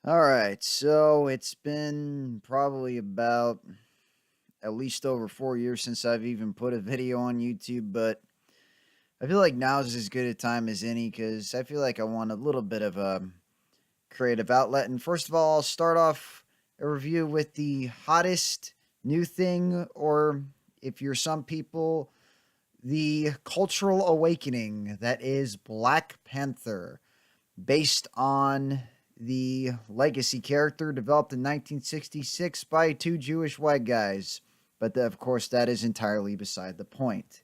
All right, so it's been probably about at least over 4 years since I've even put a video on YouTube, but I feel like now is as good a time as any because I feel like I want a little bit of a creative outlet. And first of all, I'll start off a review with the hottest new thing, or if you're some people, the cultural awakening that is Black Panther, based on the legacy character developed in 1966 by two Jewish white guys. But of course, that is entirely beside the point.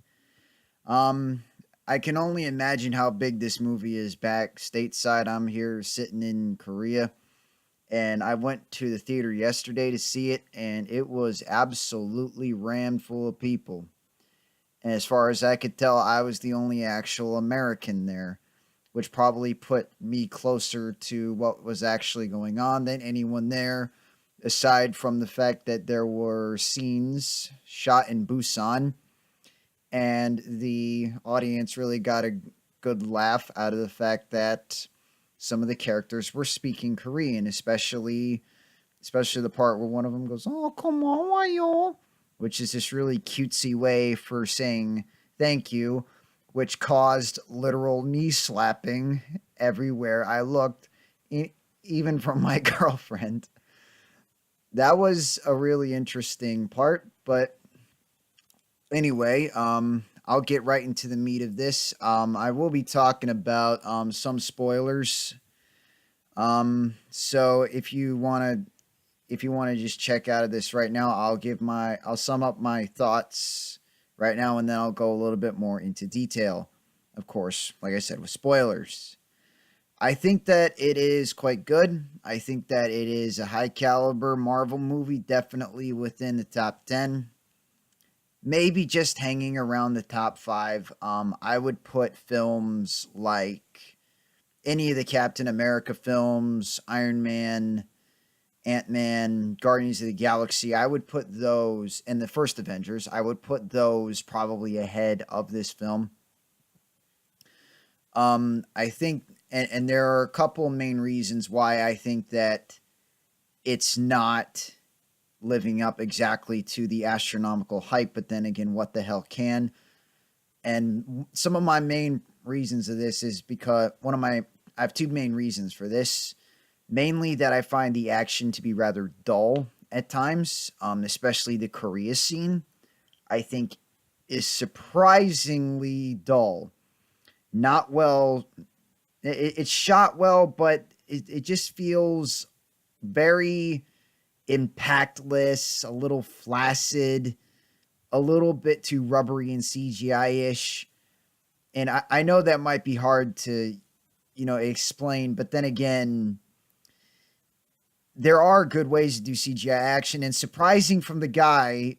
Um, I can only imagine how big this movie is back stateside. I'm here sitting in Korea, and I went to the theater yesterday to see it, and it was absolutely rammed full of people. And as far as I could tell, I was the only actual American there, which probably put me closer to what was actually going on than anyone there, aside from the fact that there were scenes shot in Busan, and the audience really got a good laugh out of the fact that some of the characters were speaking Korean, especially the part where one of them goes, "Oh, come on, why you?" which is this really cutesy way for saying thank you, which caused literal knee slapping everywhere I looked, even from my girlfriend. That was a really interesting part, but anyway, I'll get right into the meat of this. I will be talking about some spoilers. So if you want to just check out of this right now, I'll sum up my thoughts right now, and then I'll go a little bit more into detail. Of course, like I said, with spoilers. I think that it is quite good. I think that it is a high caliber Marvel movie, definitely within the top 10. Maybe just hanging around the top 5. I would put films like any of the Captain America films, Iron Man, Ant Man, Guardians of the Galaxy. I would put those, and the first Avengers, I would put those probably ahead of this film. I think, and there are a couple main reasons why I think that it's not living up exactly to the astronomical hype, but then again, what the hell can? And some of my main reasons of this is because I have two main reasons for this. Mainly that I find the action to be rather dull at times, especially the Korea scene. I think is surprisingly dull. Not well. It's shot well, but it just feels very impactless, a little flaccid, a little bit too rubbery and CGI ish. And I know that might be hard to, explain, but then again, there are good ways to do CGI action, and surprising from the guy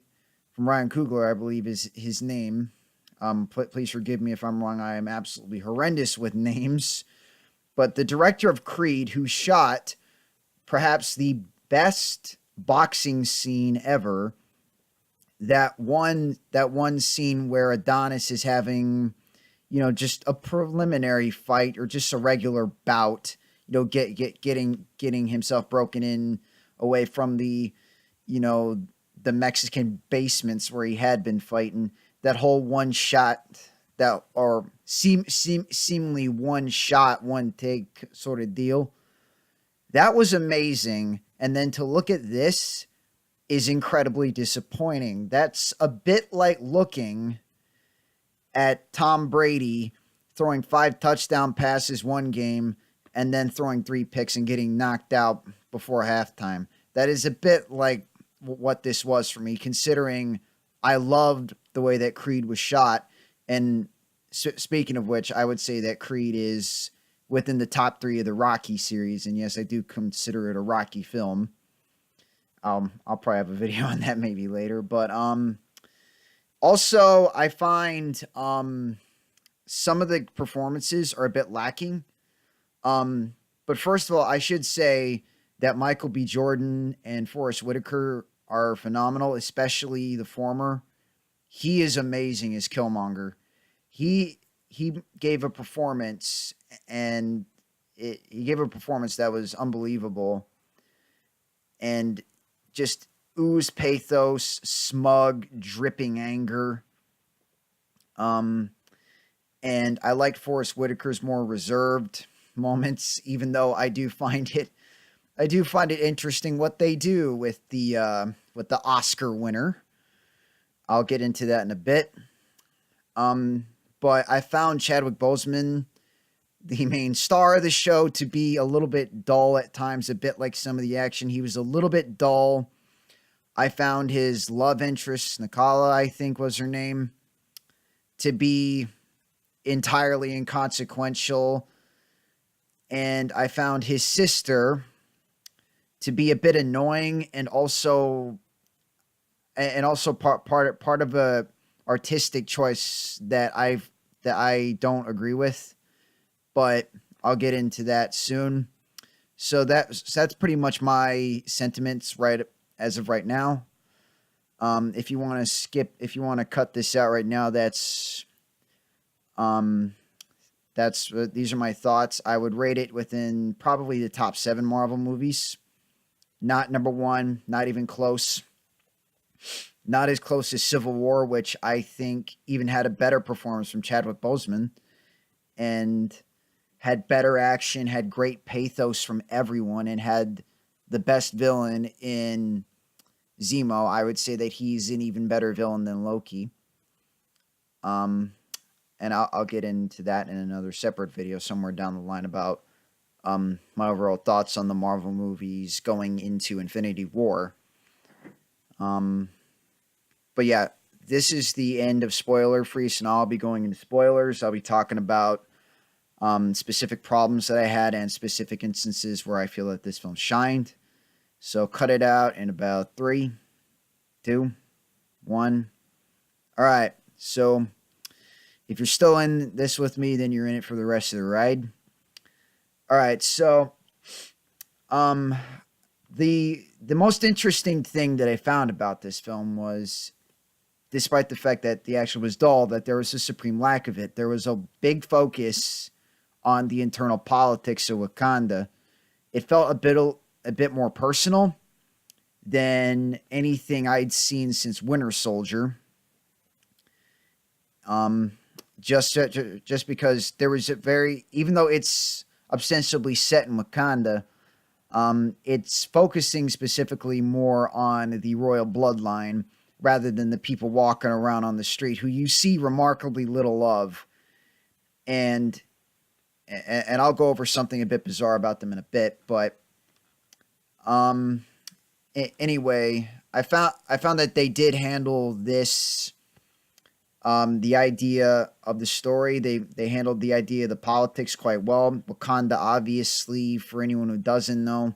from Ryan Coogler, I believe is his name. Please forgive me if I'm wrong. I am absolutely horrendous with names. But the director of Creed, who shot perhaps the best boxing scene ever, that one scene where Adonis is having, just a preliminary fight or just a regular bout, getting himself broken in away from you know, the Mexican basements where he had been fighting. That whole one shot, that or seemingly one shot, one take sort of deal. That was amazing. And then to look at this is incredibly disappointing. That's a bit like looking at Tom Brady throwing 5 touchdown passes one game and then throwing 3 picks and getting knocked out before halftime. That is a bit like what this was for me, considering I loved the way that Creed was shot. And speaking of which, I would say that Creed is within the top 3 of the Rocky series. And yes, I do consider it a Rocky film. I'll probably have a video on that maybe later. But also, I find some of the performances are a bit lacking. But first of all, I should say that Michael B. Jordan and Forrest Whitaker are phenomenal, especially the former. He is amazing as Killmonger. He gave a performance, and he gave a performance that was unbelievable and just oozed pathos, smug, dripping anger. Um, and I liked Forrest Whitaker's more reserved moments, even though I do find it interesting what they do with the Oscar winner. I'll get into that in a bit. Um, but I found Chadwick Boseman, the main star of the show, to be a little bit dull at times, a bit like some of the action. He was a little bit dull. I found his love interest, Nakala, I think was her name, to be entirely inconsequential. And I found his sister to be a bit annoying and also part of a artistic choice that I don't agree with, but I'll get into that soon. So that's pretty much my sentiments right as of right now. If you want to if you want to cut this out right now, um, these are my thoughts. I would rate it within probably the top 7 Marvel movies. Not number 1, not even close. Not as close as Civil War, which I think even had a better performance from Chadwick Boseman and had better action, had great pathos from everyone, and had the best villain in Zemo. I would say that he's an even better villain than Loki. And I'll get into that in another separate video somewhere down the line about my overall thoughts on the Marvel movies going into Infinity War. But yeah, this is the end of spoiler free, so now I'll be going into spoilers. I'll be talking about specific problems that I had and specific instances where I feel that this film shined. So cut it out in about 3, 2, 1. All right, so if you're still in this with me, then you're in it for the rest of the ride. All right, so the most interesting thing that I found about this film was, despite the fact that the action was dull, that there was a supreme lack of it. There was a big focus on the internal politics of Wakanda. It felt a bit more personal than anything I'd seen since Winter Soldier. Just because there was even though it's ostensibly set in Wakanda, it's focusing specifically more on the royal bloodline rather than the people walking around on the street who you see remarkably little of. And I'll go over something a bit bizarre about them in a bit, but anyway, I found that they did handle this, the idea of the story. They handled the idea of the politics quite well. Wakanda, obviously, for anyone who doesn't know,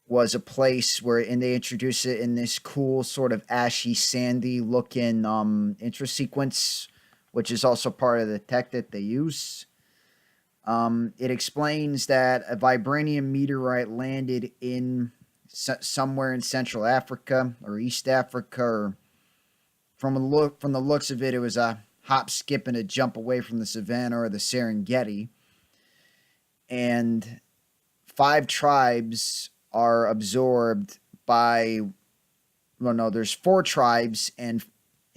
was a place where, and they introduce it in this cool sort of ashy, sandy looking intro sequence, which is also part of the tech that they use. It explains that a vibranium meteorite landed in somewhere in Central Africa or East Africa, or from the looks of it, it was a hop, skip, and a jump away from the Savannah or the Serengeti. And 5 tribes are absorbed by, well, no, there's 4 tribes and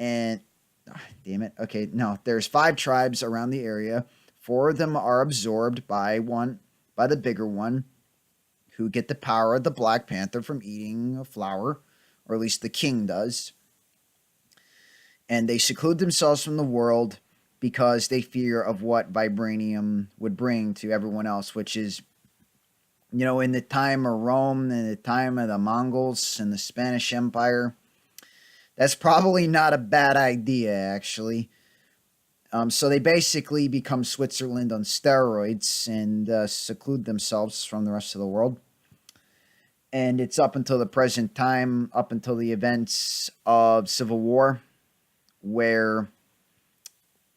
damn it. Okay, no, there's 5 tribes around the area. 4 of them are absorbed by the bigger one, who get the power of the Black Panther from eating a flower, or at least the king does. And they seclude themselves from the world because they fear of what vibranium would bring to everyone else, which is, in the time of Rome, in the time of the Mongols and the Spanish Empire, that's probably not a bad idea, actually. So they basically become Switzerland on steroids and seclude themselves from the rest of the world. And it's up until the present time, up until the events of Civil War, where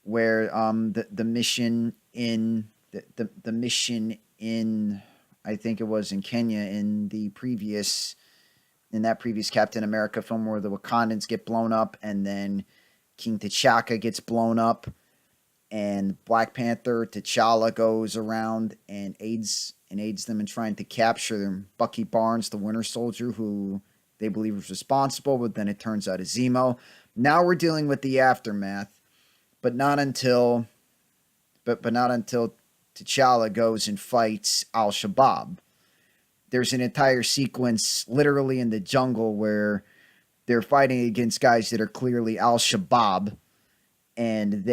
the mission in the mission in, I think it was in Kenya, in that previous Captain America film, where the Wakandans get blown up and then King T'Chaka gets blown up. and Black Panther T'Challa goes around and aids them in trying to capture them. Bucky Barnes, the Winter Soldier, who they believe was responsible, but then it turns out is Zemo. Now we're dealing with the aftermath, but not until not until T'Challa goes and fights Al Shabaab. There's an entire sequence literally in the jungle where they're fighting against guys that are clearly Al Shabaab, and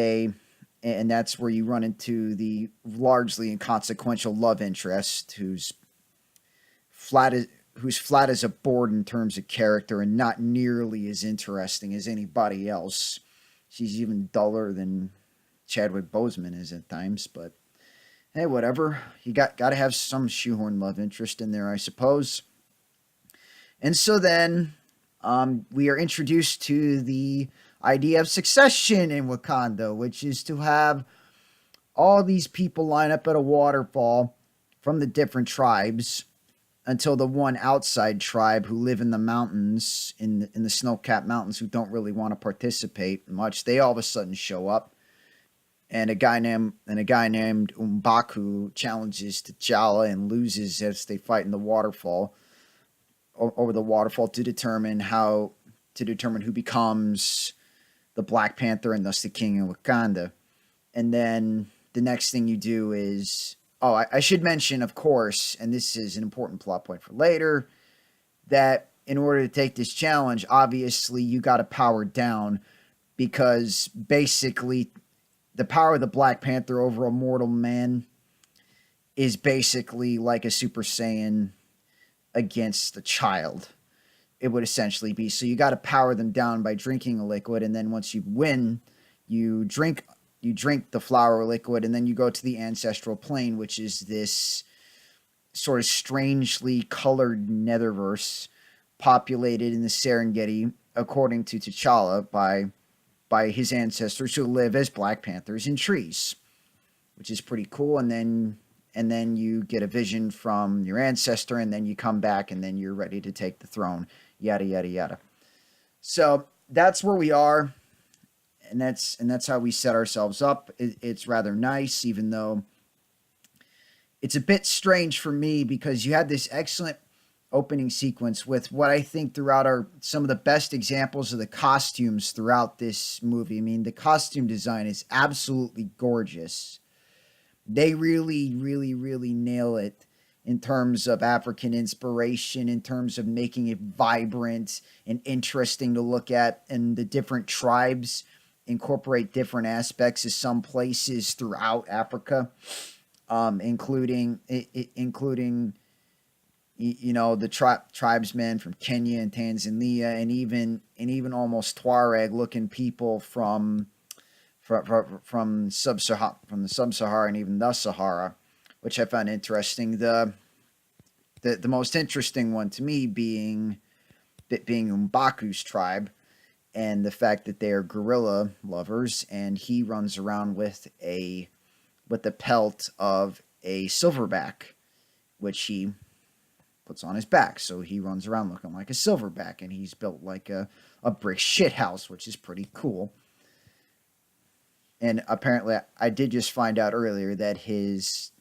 that's where you run into the largely inconsequential love interest who's flat as a board in terms of character and not nearly as interesting as anybody else. She's even duller than Chadwick Boseman is at times, but hey, whatever. You got to have some shoehorn love interest in there, I suppose. And so then we are introduced to the idea of succession in Wakanda, which is to have all these people line up at a waterfall from the different tribes until the one outside tribe who live in the mountains, in the snow-capped mountains, who don't really want to participate much, they all of a sudden show up. And a guy named M'Baku challenges T'Challa and loses as they fight in the waterfall, over the waterfall, to determine who becomes the Black Panther and thus the king of Wakanda. And then the next thing you do is, I should mention, of course, and this is an important plot point for later, that in order to take this challenge, obviously you got to power down, because basically the power of the Black Panther over a mortal man is basically like a Super Saiyan against a child. It would essentially be. So you got to power them down by drinking a liquid, and then once you win, you drink the flower liquid, and then you go to the ancestral plane, which is this sort of strangely colored netherverse populated in the Serengeti, according to T'Challa, by his ancestors who live as Black Panthers in trees, which is pretty cool. And then you get a vision from your ancestor, and then you come back, and then you're ready to take the throne, yada, yada, yada. So that's where we are, and that's how we set ourselves up. It's rather nice, even though it's a bit strange for me, because you had this excellent opening sequence with what I think throughout are some of the best examples of the costumes throughout this movie. I mean, the costume design is absolutely gorgeous. They really, really, really nail it in terms of African inspiration, in terms of making it vibrant and interesting to look at, and the different tribes incorporate different aspects of some places throughout Africa, including the tribesmen from Kenya and Tanzania, and even almost Tuareg looking people from the sub-Sahara and even the Sahara, which I found interesting. The most interesting one to me being M'Baku's tribe, and the fact that they are gorilla lovers, and he runs around with the pelt of a silverback, which he puts on his back. So he runs around looking like a silverback, and he's built like a brick shithouse, which is pretty cool. And apparently, I did just find out earlier that his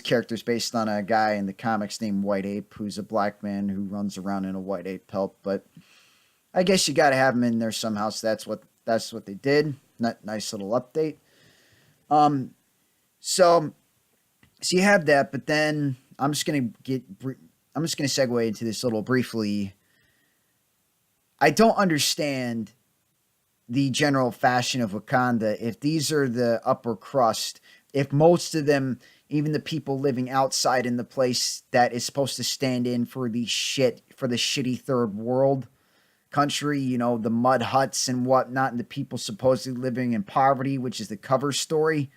character is based on a guy in the comics named White Ape, who's a black man who runs around in a white ape pelt. But I guess you got to have him in there somehow. So that's what they did. Nice little update. So you have that, but then I'm just gonna segue into this little briefly. I don't understand the general fashion of Wakanda. If these are the upper crust, if most of them, even the people living outside in the place that is supposed to stand in for the shitty third world country, the mud huts and whatnot, and the people supposedly living in poverty, which is the cover story.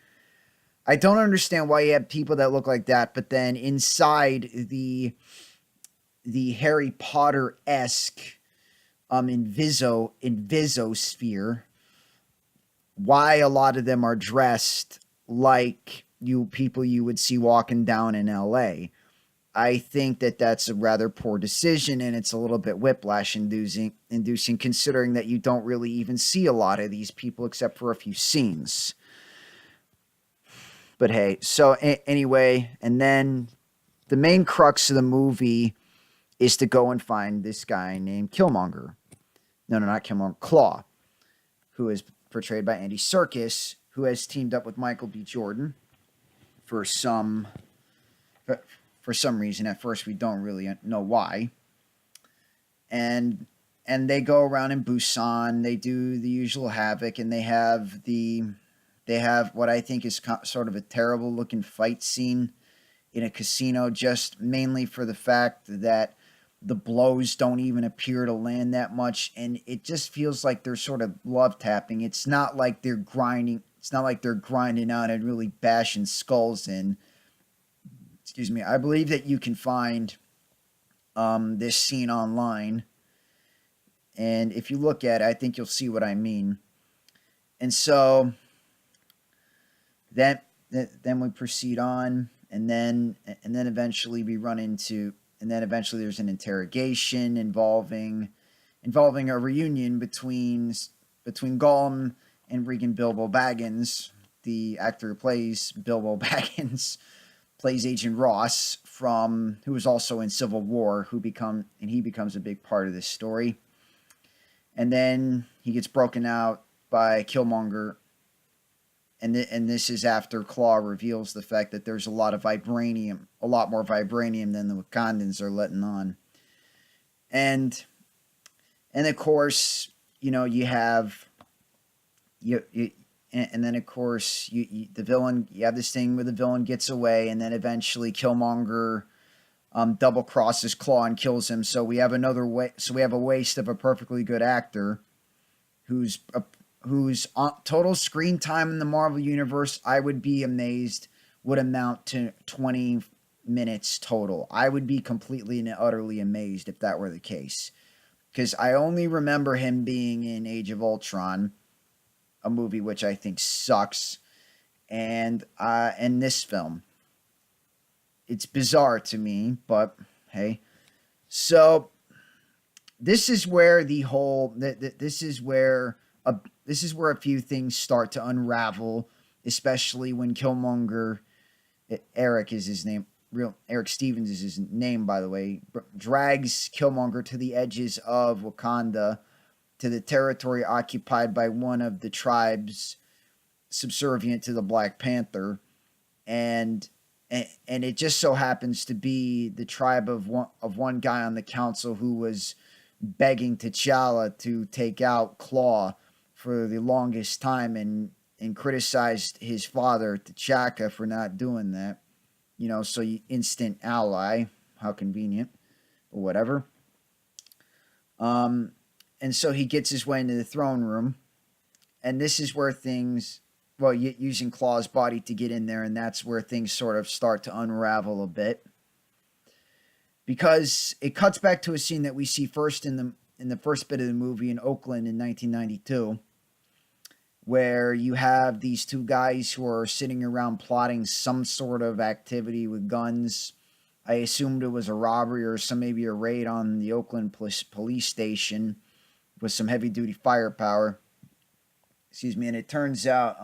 I don't understand why you have people that look like that, but then inside the Harry Potter-esque Invisosphere, why a lot of them are dressed like people you would see walking down in LA. I think that that's a rather poor decision, and it's a little bit whiplash inducing, considering that you don't really even see a lot of these people except for a few scenes. But hey, so anyway, and then the main crux of the movie is to go and find this guy named Killmonger. No, not Killmonger, Claw, who is portrayed by Andy Serkis, who has teamed up with Michael B. Jordan for some reason. At first, we don't really know why. And they go around in Busan. They do the usual havoc, and they have what I think is sort of a terrible looking fight scene in a casino, just mainly for the fact that the blows don't even appear to land that much, and it just feels like they're sort of love tapping. It's not like they're grinding. It's not like they're grinding out and really bashing skulls in. Excuse me. I believe that you can find this scene online, and if you look at it, I think you'll see what I mean. And so then we proceed on, and then eventually we run into, and then eventually there's an interrogation involving a reunion between Gollum and Regan Bilbo Baggins. The actor who plays Bilbo Baggins plays Agent Ross, who was also in Civil War, he becomes a big part of this story. And then he gets broken out by Killmonger, and this is after Claw reveals the fact that there's a lot more vibranium than the Wakandans are letting on. And of course, you have and then of course the villain. You have this thing where the villain gets away, and then eventually Killmonger double crosses Claw and kills him. So we have a waste of a perfectly good actor whose total screen time in the Marvel Universe, I would be amazed, would amount to 20 minutes total. I would be completely and utterly amazed if that were the case. Because I only remember him being in Age of Ultron, a movie which I think sucks, and this film. It's bizarre to me, but hey. So this is where this is where a few things start to unravel, especially when Killmonger, Eric is his name, Eric Stevens is his name, by the way, drags Killmonger to the edges of Wakanda, to the territory occupied by one of the tribes subservient to the Black Panther, and it just so happens to be the tribe of one guy on the council who was begging T'Challa to take out Claw for the longest time, and criticized his father T'Chaka for not doing that. So you instant ally, how convenient, or whatever. And so he gets his way into the throne room, and this is where things, using Claw's body to get in there, and that's where things sort of start to unravel a bit, because it cuts back to a scene that we see first in the first bit of the movie in Oakland in 1992, where you have these two guys who are sitting around plotting some sort of activity with guns. I assumed it was a robbery or maybe a raid on the Oakland police station with some heavy-duty firepower. Excuse me. And it turns out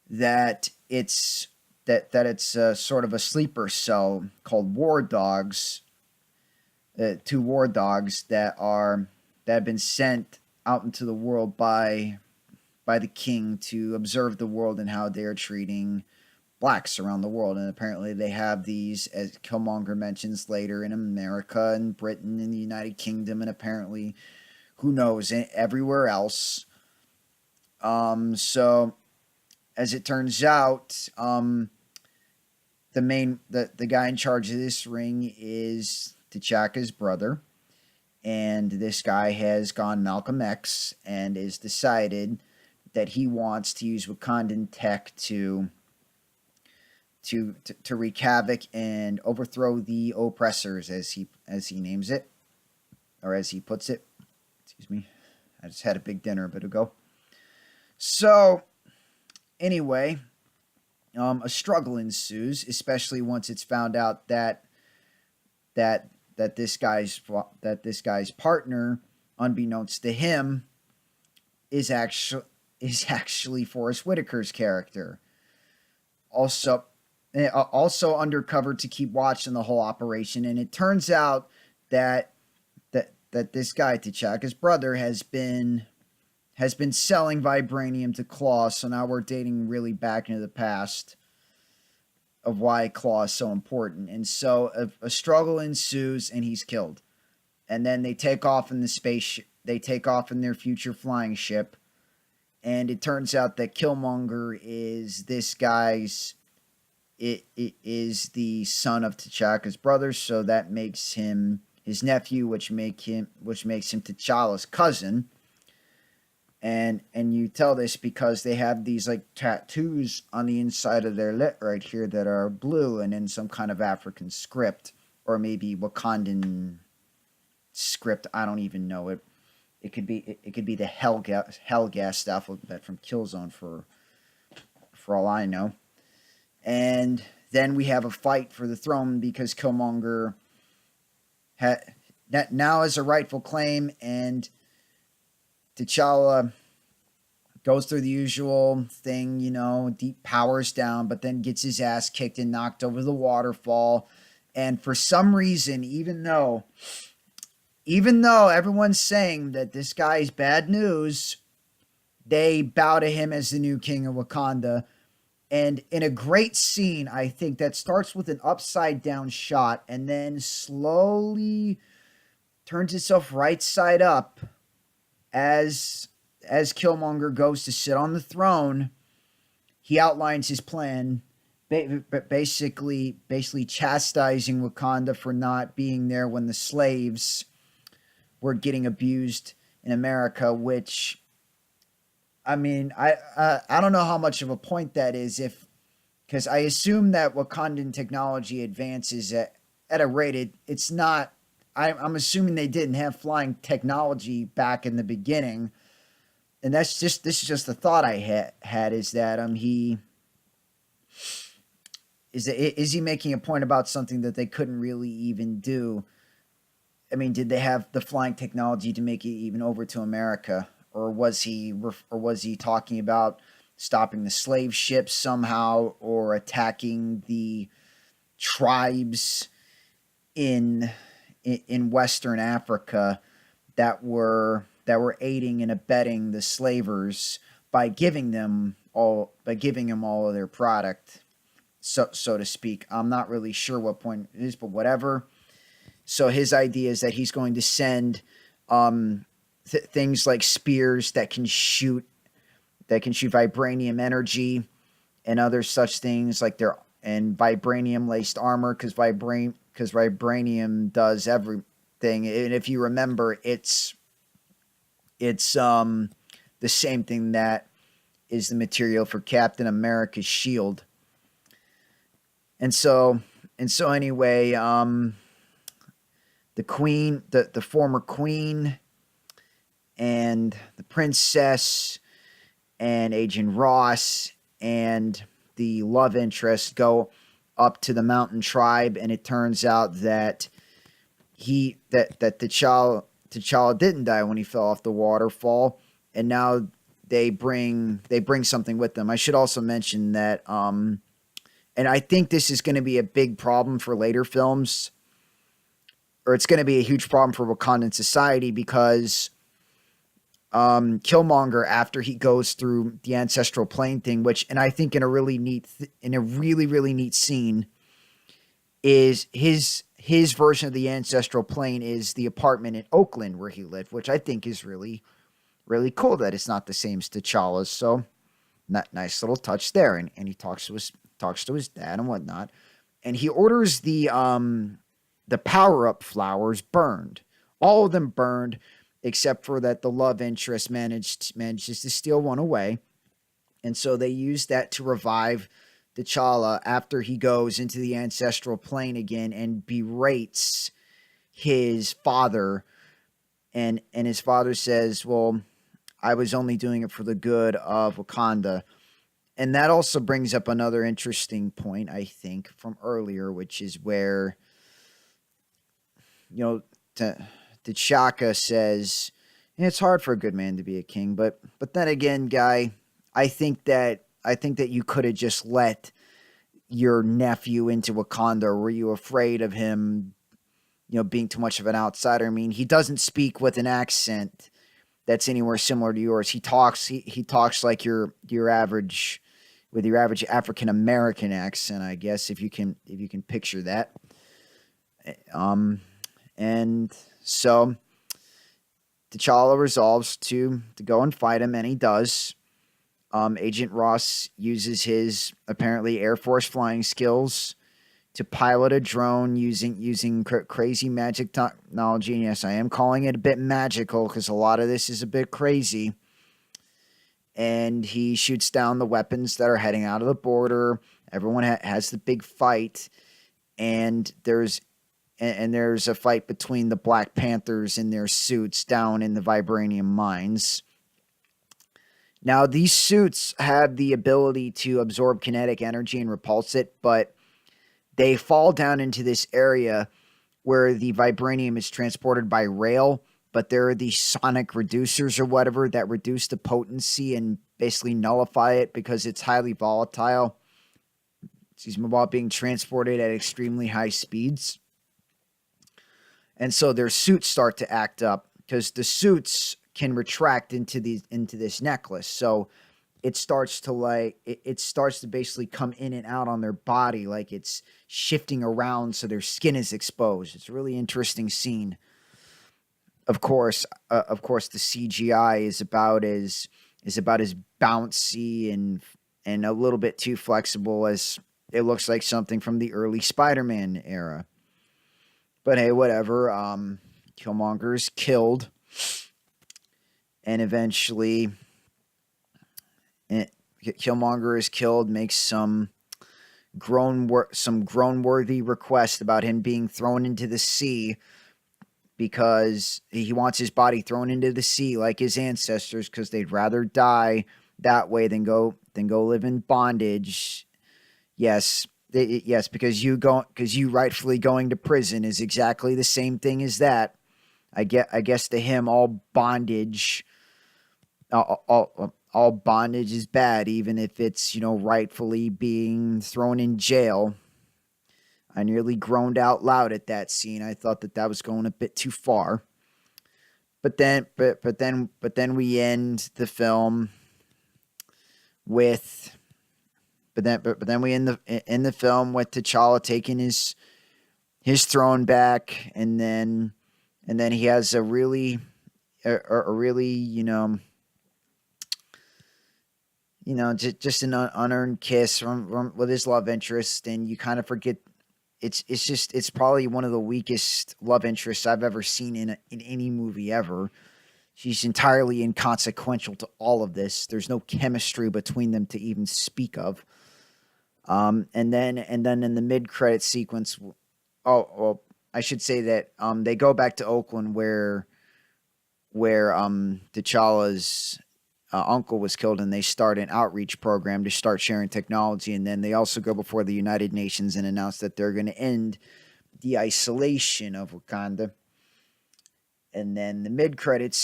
that it's sort of a sleeper cell called War Dogs. Two War Dogs that have been sent out into the world by the king to observe the world and how they are treating blacks around the world. And apparently they have these, as Killmonger mentions later, in America and Britain and the United Kingdom, and apparently, who knows, everywhere else. So as it turns out, the guy in charge of this ring is T'Chaka's brother, and this guy has gone Malcolm X and has decided that he wants to use Wakandan tech to wreak havoc and overthrow the oppressors, as he names it, or as he puts it. Excuse me, I just had a big dinner a bit ago. So anyway, a struggle ensues, especially once it's found out that this guy's partner, unbeknownst to him, is actually Forrest Whitaker's character, also also undercover to keep watching the whole operation. And it turns out that that this guy T'Chaka's brother has been selling vibranium to Claw. So now we're dating really back into the past of why Claw is so important. And so a struggle ensues, and he's killed. And then they take off in the space. They take off in their future flying ship, and it turns out that Killmonger is this guy's. It is the son of T'Chaka's brother, so that makes him his nephew, which makes him T'Challa's cousin. And you tell this because they have these like tattoos on the inside of their lip right here that are blue and in some kind of African script, or maybe Wakandan script. I don't even know it. It could be the Hellgast alphabet from Killzone for all I know. And then we have a fight for the throne because Killmonger now has a rightful claim, and T'Challa goes through the usual thing, deep powers down, but then gets his ass kicked and knocked over the waterfall. And for some reason, even though everyone's saying that this guy's bad news, they bow to him as the new king of Wakanda. And in a great scene, I think, that starts with an upside down shot and then slowly turns itself right side up as Killmonger goes to sit on the throne. He outlines his plan, basically chastising Wakanda for not being there when the slaves were getting abused in America, which, I mean, I don't know how much of a point that is, because I assume that Wakandan technology advances at a rate it's not. I'm assuming they didn't have flying technology back in the beginning, and this is just the thought I had is that is he making a point about something that they couldn't really even do? I mean, did they have the flying technology to make it even over to America? Or was he talking about stopping the slave ships somehow, or attacking the tribes in Western Africa that were aiding and abetting the slavers by giving them all of their product, so to speak? I'm not really sure what point it is, but whatever. So his idea is that he's going to send things like spears that can shoot vibranium energy and other such things, like and vibranium laced armor, because vibranium does everything. And if you remember, it's the same thing that is the material for Captain America's shield. And so anyway, the queen, the former queen, and the princess, and Agent Ross, and the love interest go up to the mountain tribe, and it turns out that T'Challa didn't die when he fell off the waterfall, and now they bring something with them. I should also mention that, and I think this is going to be a big problem for later films, or it's going to be a huge problem for Wakandan society, because Killmonger, after he goes through the ancestral plane thing, and I think in a really neat scene, is his version of the ancestral plane is the apartment in Oakland where he lived, which I think is really, really cool that it's not the same as T'Challa's. So, nice little touch there. And he talks to his dad and whatnot, and he orders the power up flowers burned, all of them burned, except for that the love interest manages to steal one away. And so they use that to revive T'Challa after he goes into the ancestral plane again and berates his father. And his father says, well, I was only doing it for the good of Wakanda. And that also brings up another interesting point, I think, from earlier, which is where, T'Chaka says, it's hard for a good man to be a king, but then again, guy, I think that you could have just let your nephew into Wakanda? Or were you afraid of him, being too much of an outsider? I mean, he doesn't speak with an accent that's anywhere similar to yours. He talks like your average, with your average African American accent, I guess, if you can picture that. Um, and so T'Challa resolves to go and fight him, and he does. Agent Ross uses his apparently Air Force flying skills to pilot a drone using crazy magic technology. And yes, I am calling it a bit magical because a lot of this is a bit crazy. And he shoots down the weapons that are heading out of the border. Everyone has the big fight, and there's a fight between the Black Panthers in their suits down in the vibranium mines. Now, these suits have the ability to absorb kinetic energy and repulse it, but they fall down into this area where the vibranium is transported by rail, but there are these sonic reducers or whatever that reduce the potency and basically nullify it because it's highly volatile. While being transported at extremely high speeds. And so their suits start to act up because the suits can retract into this necklace. So it starts to basically come in and out on their body like it's shifting around, so their skin is exposed. It's a really interesting scene. Of course, the CGI is about as bouncy and a little bit too flexible as it looks like something from the early Spider-Man era. But hey, whatever. Killmonger is killed, and eventually, Killmonger is killed. Makes some groan-worthy request about him being thrown into the sea because he wants his body thrown into the sea like his ancestors because they'd rather die that way than go live in bondage. Yes, because you rightfully going to prison is exactly the same thing as that. I guess to him, all bondage is bad, even if it's rightfully being thrown in jail. I nearly groaned out loud at that scene. I thought that was going a bit too far. But then we end the film with. But then we end the film with T'Challa taking his throne back, and then he has a really just an unearned kiss with his love interest, and you kind of forget it's probably one of the weakest love interests I've ever seen in any movie ever. She's entirely inconsequential to all of this. There's no chemistry between them to even speak of. And then in the mid-credit sequence, I should say that they go back to Oakland where T'Challa's uncle was killed, and they start an outreach program to start sharing technology. And then they also go before the United Nations and announce that they're going to end the isolation of Wakanda. And then the mid-credit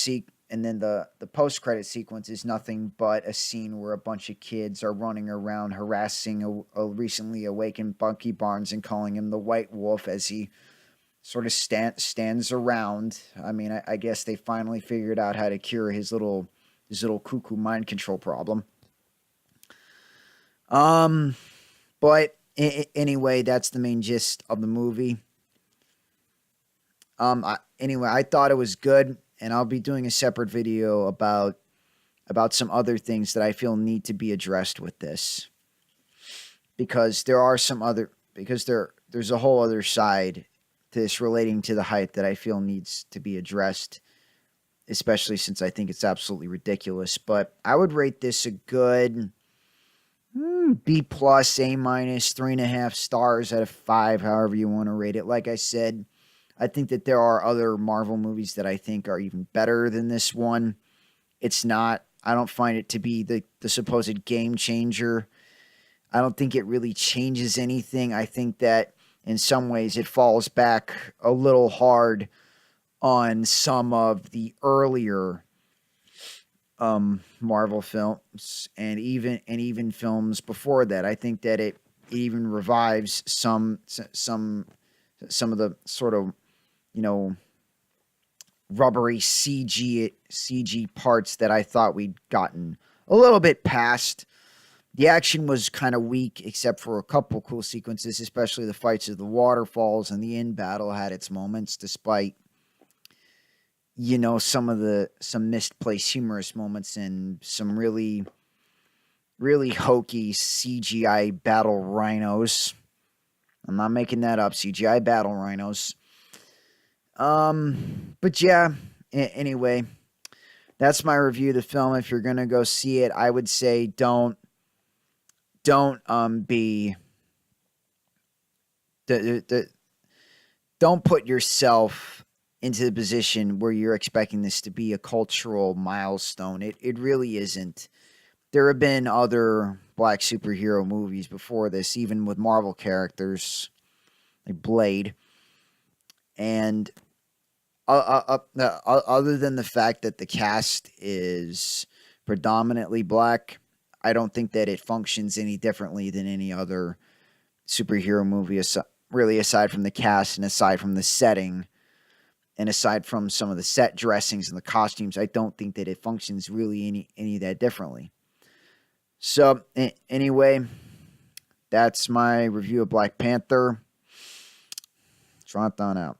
and then the post-credit sequence is nothing but a scene where a bunch of kids are running around harassing a recently awakened Bucky Barnes and calling him the White Wolf as he sort of stands around. I mean, I guess they finally figured out how to cure his little cuckoo mind control problem. But anyway, that's the main gist of the movie. I thought it was good, and I'll be doing a separate video about some other things that I feel need to be addressed with this, because there's a whole other side to this relating to the hype that I feel needs to be addressed, especially since I think it's absolutely ridiculous. But I would rate this a good B+, A-, 3.5 stars out of 5, however you want to rate it. Like I said, I think that there are other Marvel movies that I think are even better than this one. It's not. I don't find it to be the supposed game changer. I don't think it really changes anything. I think that in some ways it falls back a little hard on some of the earlier Marvel films and even films before that. I think that it even revives some of the sort of, you know, rubbery CG parts that I thought we'd gotten a little bit past. The action was kind of weak, except for a couple cool sequences, especially the fights of the waterfalls, and the in battle had its moments, despite, you know, some misplaced humorous moments and some really hokey CGI battle rhinos. I'm not making that up. CGI battle rhinos. But yeah. Anyway, that's my review of the film. If you're gonna go see it, I would say don't be the don't put yourself into the position where you're expecting this to be a cultural milestone. It really isn't. There have been other black superhero movies before this, even with Marvel characters like Blade. And other than the fact that the cast is predominantly black, I don't think that it functions any differently than any other superhero movie, really, aside from the cast and aside from the setting and aside from some of the set dressings and the costumes. I don't think that it functions really any that differently. So anyway, that's my review of Black Panther. Tronthon out.